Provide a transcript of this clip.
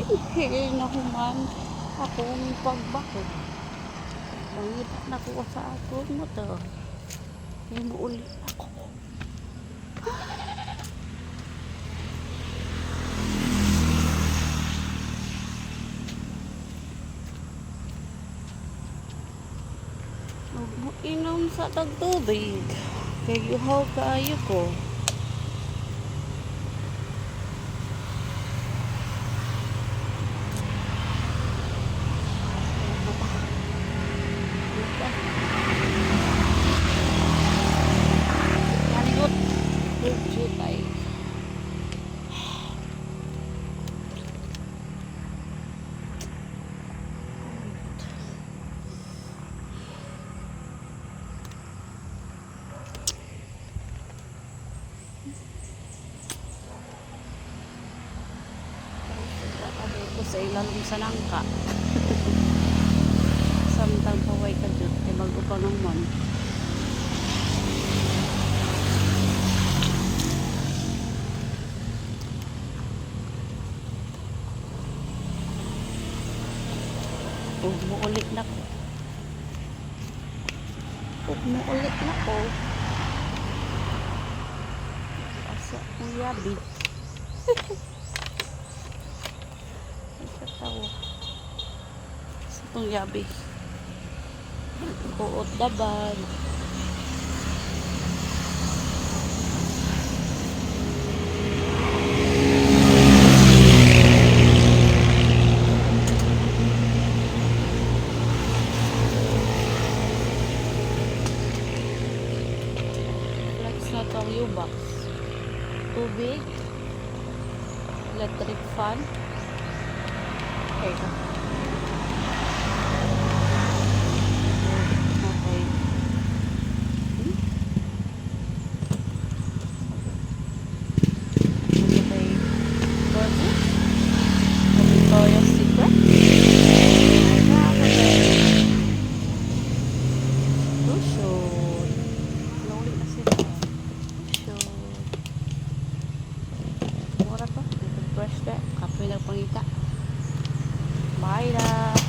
Higay na human akong pagbakod. Mangita na ko sa akong motor. Himuuli ako. Huwag mo inom sa tagtubig. Kaya yuhaw kaayo ko. Jutay. Ko sa ilalong sa nangka. Samtang paway ka dyan. Kaya mag-upaw ng mon. Huwag mo ulit na ko. Huwag mo ulit na ko. Asa kong yabi. Katawa. Asa kong yabi. Kuot dabad. Na itong U-box. Tubig. Electric fan. Okay. Okay. Okay. Victoria's Secret. Brush that. Kapoy na pangita. Bye na.